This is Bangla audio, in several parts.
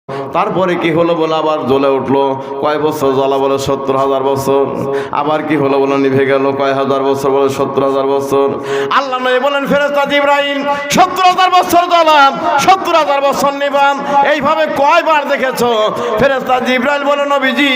তারপরে কি হলো বলে আবার জ্বলে উঠলো। কয় বছর জ্বলা বলে 70,000 বছর। আবার কি হলো বলে নিভে গেল। কয় হাজার বছর বলে 70,000 বছর। আল্লাহ নবী বলেন ফেরেশতা জিবরাইল 70,000 বছর জ্বলাম, 70,000 বছর নিবাম, এইভাবে কয়বার দেখেছো? ফেরেশতা জিবরাইল বলে নবীজি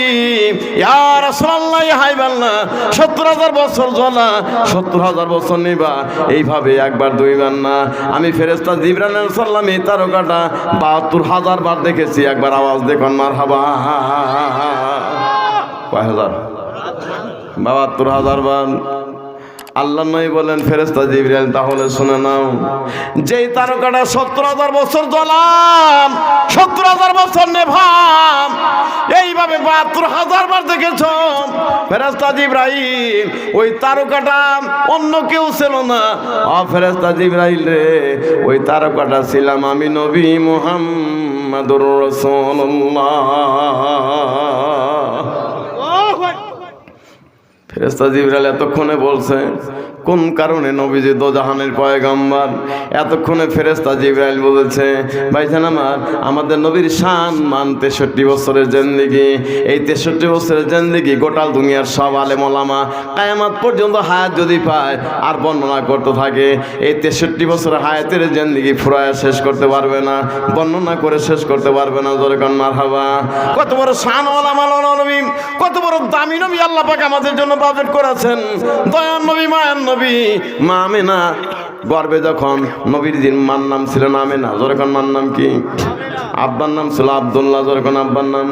ইয়া রাসূলুল্লাহ ইয়া হাবিবাল্লাহ 70,000 বছর জ্বলা, 70,000 বছর নিবা, এইভাবে একবার দুইবার না। আমি ফেরেশতা জিবরাইল আলাইহিস সালাম এই তারকাটা 72,000 বার দেখেছি। একবার আওয়াজ দেখুন মারহাবা। কয় হাজার? 72,000 বার। আল্লাহ নবী বলেন ফেরেশতা জিবরাইল তাহলে শুনে নাও, যেই তারকাটা 70,000 বছর জ্বলাম, 70,000 বছর নেভাম, এইভাবে 72,000 বার দেখেছ ফেরেশতা জিবরাইল, ওই তারকাটা অন্য কেউ ছিল না। ফেরেশতা জিবরাইল রে, ওই তারকাটা ছিলাম আমি নবী মুহাম্মদুর রাসূলুল্লাহ। ফেরেশতা জিবরাইল এতক্ষণে বলছে কোন কারণে নবীজি দোজাহানের পয়গম্বর। এতক্ষণে ফেরেশতা জিবরাইল বলেছে ভাইজান আমার, আমাদের নবীর শান মান 63 বছরের জিন্দেগি। এই 63 বছরের জিন্দেগি গোটা দুনিয়ার সব আলেম ওলামা কিয়ামত পর্যন্ত হায়াত যদি পায় আর বর্ণনা করতে থাকে, এই 63 বছরের হায়াতের জিন্দেগি ফুরায় শেষ করতে পারবে না, বর্ণনা করে শেষ করতে পারবে না। জোরে কোন মারহাবা। কত বড় শান ওলামা নবী, কত বড় দামি নবী আল্লাহ পাক আমাদের জন্য বাজেট করেছেন। দয়ার নবী, মায়ার নবী, মা আমেনা গর্বে যখন নবীর দিন মার নাম ছিল না আমেনা। জোরে কোন মার নাম কি? আব্বার নাম ছিল আব্দুল্লাহ। জোরে কোন আব্বার নাম?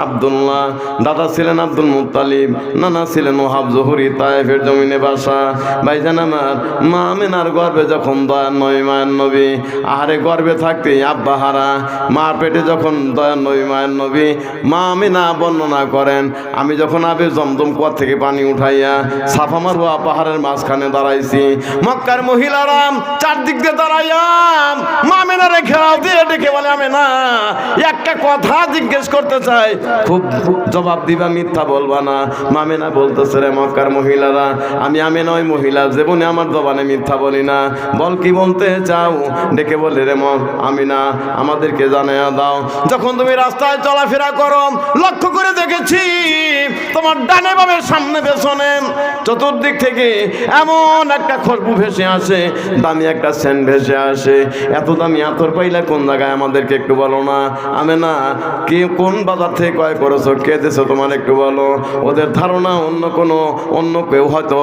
আব্দুল্লাহ। দাদা ছিলেন আব্দুল মুত্তালিব, নানা ছিলেন ওহাব জহুরি, তায়েফের জমিনে বাসা। ভাইজান আমার, মা আমেনার গর্বে যখন দয়ার নবী মায়ের নবী, আহারে গর্বে থাকতে আব্বা হারা, মার পেটে যখন দয়ার নবী মায়ের নবী, মা আমেনা বর্ণনা করেন আমি যখন আবে জমজম কুয়া থেকে পানি উঠাইয়া সাফা মারওয়া পাহাড়ের মাঝখানে দাঁড়াইছি, মক্কার মহিলারা চারদিক দিয়ে দাঁড়াইয়া মা আমেনারে ঘেরাও দিয়ে ডেকে বলে আমেনা একটা কথা জিজ্ঞেস করতে চাই, খুব জবাব দিবা, মিথ্যা বলবা না। মা আমেনা বলতেছে রে মক্কার মহিলারা, আমি আমেনা ওই মহিলা, জীবনে আমার জবানে মিথ্যা বলি না, বল কি বলতে চাও? ডেকে বলে রে আমিনা আমাদেরকে জানাইয়া দাও, যখন তুমি রাস্তায় চলাফেরা করো লক্ষ্য করে দেখেছি তোমার ডানে বামে সামনে পেছনে চতুর্দিক থেকে এমন একটা খুশবু ভেসে আসে, দামি একটা সেন্ট ভেসে আসে। এত দামি আতর পাইলে কোন জায়গায় আমাদেরকে একটু বলো না। আমেনা কি কোন বাজার থেকে ক্রয় করেছো, কে দিয়েছো তোমার একটু বলো। ওদের ধারণা অন্য কেউ হয়তো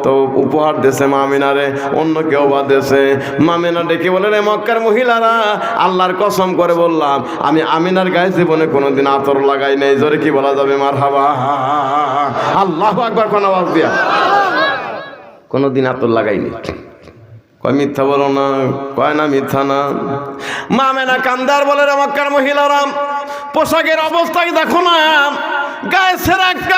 তো উপহার দেশে মা আমিনারে, অন্য কেউ বা দেশে। মা আমিনা ডেকে বলে রে মক্কার মহিলারা, আল্লাহর কসম করে বললাম আমি আমিনার গায়ে জীবনে কোনোদিন আতর লাগাই নাই। জোরে কি বলা যাবে? মারহাবা। আল্লাহু আকবার। কোন আওয়াজ দিয়া? কোনোদিন আতর লাগাইনি। কয় মিথ্যা বলো না? কয় না মিথ্যা না। মা আমিনা কান্দার বলে রে মক্কার মহিলারা, পোশাকের অবস্থায় দেখো না, গায়ে ছেঁড়া একটা